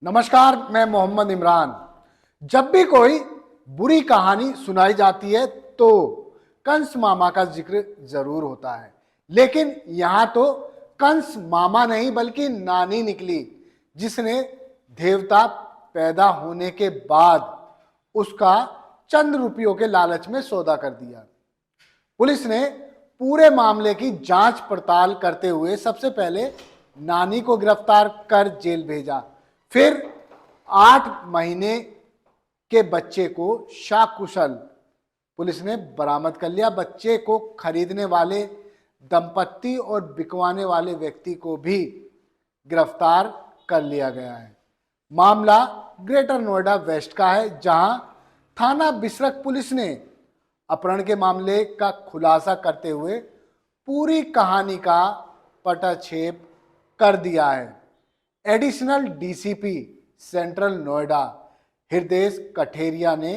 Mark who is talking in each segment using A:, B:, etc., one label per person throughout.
A: नमस्कार, मैं मोहम्मद इमरान। जब भी कोई बुरी कहानी सुनाई जाती है तो कंस मामा का जिक्र जरूर होता है, लेकिन यहां तो कंस मामा नहीं बल्कि नानी निकली, जिसने देवता पैदा होने के बाद उसका चंद रुपयों के लालच में सौदा कर दिया। पुलिस ने पूरे मामले की जांच पड़ताल करते हुए सबसे पहले नानी को गिरफ्तार कर जेल भेजा। फिर 8 महीने के बच्चे को शाकुशल पुलिस ने बरामद कर लिया। बच्चे को खरीदने वाले दंपत्ति और बिकवाने वाले व्यक्ति को भी गिरफ्तार कर लिया गया है। मामला ग्रेटर नोएडा वेस्ट का है, जहां थाना बिसरख पुलिस ने अपहरण के मामले का खुलासा करते हुए पूरी कहानी का पटाक्षेप कर दिया है। एडिशनल डीसीपी सेंट्रल नोएडा हृदय कठेरिया ने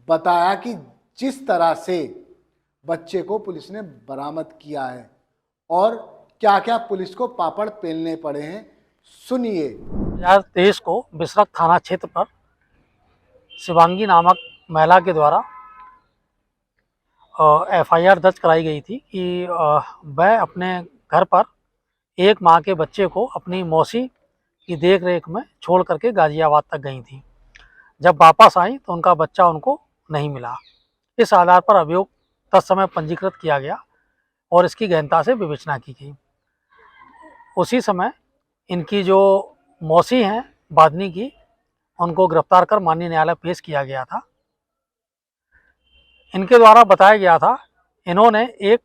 A: बताया कि जिस तरह से बच्चे को पुलिस ने बरामद किया है और क्या क्या पुलिस को पापड़ पेलने पड़े हैं, सुनिए।
B: 2023 को बिसरख थाना क्षेत्र पर शिवांगी नामक महिला के द्वारा एफआईआर दर्ज कराई गई थी कि वह अपने घर पर एक माह के बच्चे को अपनी मौसी की देख रेख में छोड़ करके गाजियाबाद तक गई थी। जब वापस आई तो उनका बच्चा उनको नहीं मिला। इस आधार पर अभियोग तत्समय पंजीकृत किया गया और इसकी गहनता से विवेचना की गई। उसी समय इनकी जो मौसी हैं बादनी की, उनको गिरफ्तार कर माननीय न्यायालय पेश किया गया था। इनके द्वारा बताया गया था इन्होंने एक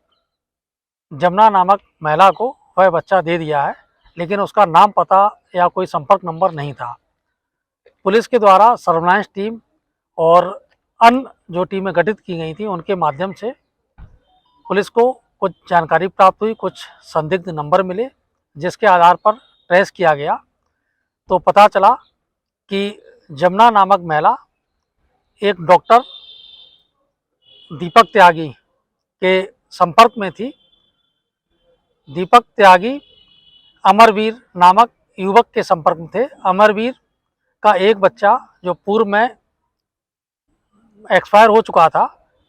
B: जमुना नामक महिला को वह बच्चा दे दिया है, लेकिन उसका नाम पता या कोई संपर्क नंबर नहीं था। पुलिस के द्वारा सर्विलांस टीम और अन्य जो टीमें गठित की गई थी उनके माध्यम से पुलिस को कुछ जानकारी प्राप्त हुई, कुछ संदिग्ध नंबर मिले, जिसके आधार पर ट्रेस किया गया तो पता चला कि जमुना नामक महिला एक डॉक्टर दीपक त्यागी के संपर्क में थी। दीपक त्यागी अमरवीर नामक युवक के संपर्क में थे। अमरवीर का एक बच्चा जो पूर्व में एक्सपायर हो चुका था,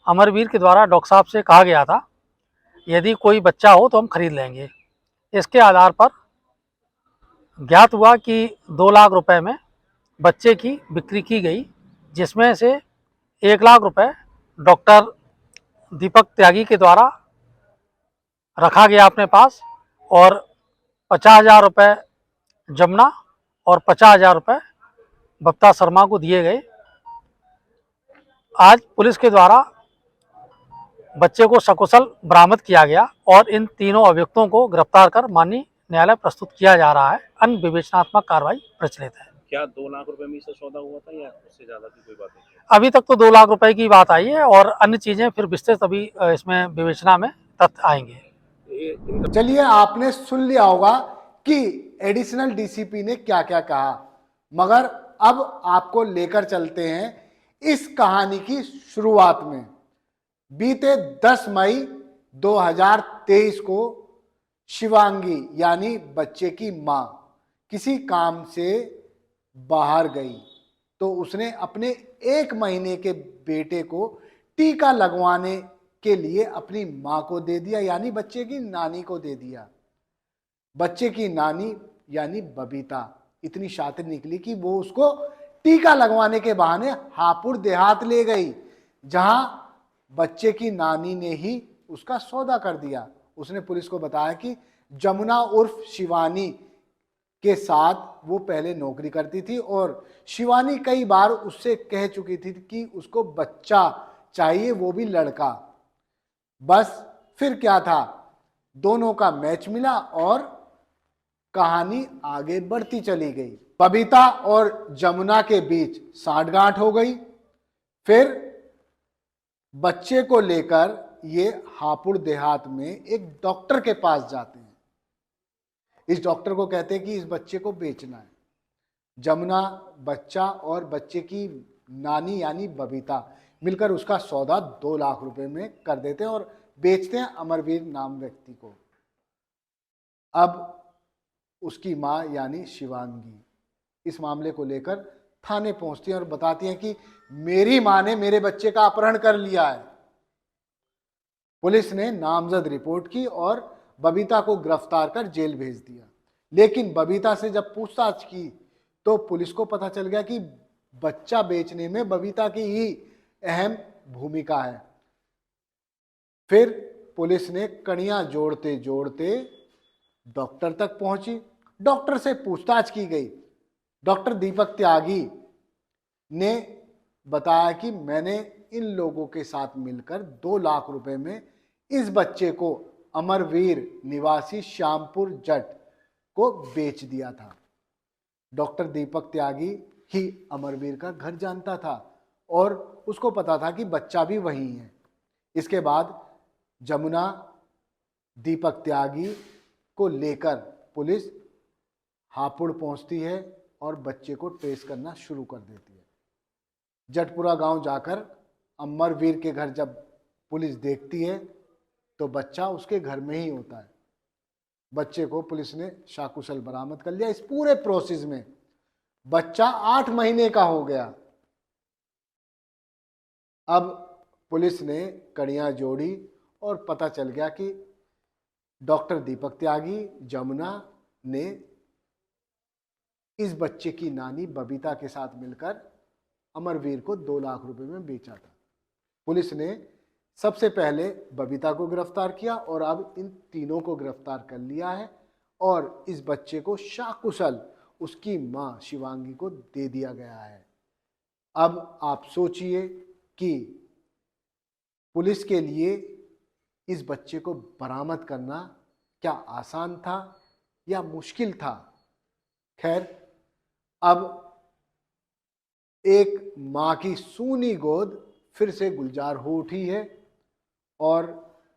B: अमरवीर के द्वारा डॉक्टर साहब से कहा गया था यदि कोई बच्चा हो तो हम खरीद लेंगे। इसके आधार पर ज्ञात हुआ कि 2 लाख रुपए में बच्चे की बिक्री की गई, जिसमें से 1 लाख रुपए डॉक्टर दीपक त्यागी के द्वारा रखा गया अपने पास और 50,000 रुपये जमुना और 50,000 रुपये बप्ता शर्मा को दिए गए। आज पुलिस के द्वारा बच्चे को सकुशल बरामद किया गया और इन तीनों अभियुक्तों को गिरफ्तार कर माननीय न्यायालय प्रस्तुत किया जा रहा है। अन्य विवेचनात्मक कार्रवाई प्रचलित है।
C: क्या 2 लाख रुपए में से सौदा हुआ था या उससे ज्यादा की कोई बात नहीं?
B: अभी तक तो 2 लाख रुपए की बात आई है और अन्य चीजें फिर विस्तृत अभी इसमें विवेचना में तथ्य आएंगे।
A: चलिए, आपने सुन लिया होगा कि एडिशनल डीसीपी ने क्या क्या कहा, मगर अब आपको लेकर चलते हैं इस कहानी की शुरुआत में। बीते 10 मई 2023 को शिवांगी यानी बच्चे की मां किसी काम से बाहर गई तो उसने अपने 1 महीने के बेटे को टीका लगवाने के लिए अपनी मां को दे दिया, यानी बच्चे की नानी को दे दिया। बच्चे की नानी यानी बबीता इतनी शातिर निकली कि वो उसको टीका लगवाने के बहाने हापुड़ देहात ले गई, जहां बच्चे की नानी ने ही उसका सौदा कर दिया। उसने पुलिस को बताया कि जमुना उर्फ शिवानी के साथ वो पहले नौकरी करती थी और शिवानी कई बार उससे कह चुकी थी कि उसको बच्चा चाहिए, वो भी लड़का। बस फिर क्या था, दोनों का मैच मिला और कहानी आगे बढ़ती चली गई। बबीता और जमुना के बीच सांठगांठ हो गई। फिर बच्चे को लेकर ये हापुड़ देहात में एक डॉक्टर के पास जाते हैं। इस डॉक्टर को कहते हैं कि इस बच्चे को बेचना है। जमुना, बच्चा और बच्चे की नानी यानी बबीता मिलकर उसका सौदा 2 लाख रुपए में कर देते हैं और बेचते हैं अमरवीर नाम व्यक्ति को। अब उसकी मां यानी शिवांगी इस मामले को लेकर थाने पहुंचती हैं और बताती हैं कि मेरी मां ने मेरे बच्चे का अपहरण कर लिया है। पुलिस ने नामजद रिपोर्ट की और बबीता को गिरफ्तार कर जेल भेज दिया। लेकिन बबीता से जब पूछताछ की तो पुलिस को पता चल गया कि बच्चा बेचने में बबीता की ही अहम भूमिका है। फिर पुलिस ने कड़ियां जोड़ते जोड़ते डॉक्टर तक पहुंची। डॉक्टर से पूछताछ की गई। डॉक्टर दीपक त्यागी ने बताया कि मैंने इन लोगों के साथ मिलकर 2 लाख रुपए में इस बच्चे को अमरवीर निवासी श्यामपुर जट को बेच दिया था। डॉक्टर दीपक त्यागी ही अमरवीर का घर जानता था और उसको पता था कि बच्चा भी वही है। इसके बाद जमुना दीपक त्यागी को लेकर पुलिस हापुड़ पहुंचती है और बच्चे को ट्रेस करना शुरू कर देती है। जटपुरा गांव जाकर अमरवीर के घर जब पुलिस देखती है तो बच्चा उसके घर में ही होता है। बच्चे को पुलिस ने शाकुशल बरामद कर लिया। इस पूरे प्रोसेस में बच्चा 8 महीने का हो गया। अब पुलिस ने कड़ियां जोड़ी और पता चल गया कि डॉक्टर दीपक त्यागी, जमुना ने इस बच्चे की नानी बबीता के साथ मिलकर अमरवीर को 2 लाख रुपए में बेचा था। पुलिस ने सबसे पहले बबीता को गिरफ्तार किया और अब इन तीनों को गिरफ्तार कर लिया है और इस बच्चे को शाकुशल उसकी मां शिवांगी को दे दिया गया है। अब आप सोचिए कि पुलिस के लिए इस बच्चे को बरामद करना क्या आसान था या मुश्किल था? खैर, अब एक मां की सूनी गोद फिर से गुलजार हो उठी है और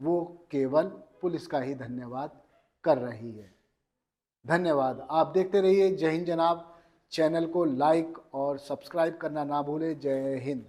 A: वो केवल पुलिस का ही धन्यवाद कर रही है। धन्यवाद। आप देखते रहिए जय हिंद जनाब। चैनल को लाइक और सब्सक्राइब करना ना भूलें। जय हिंद।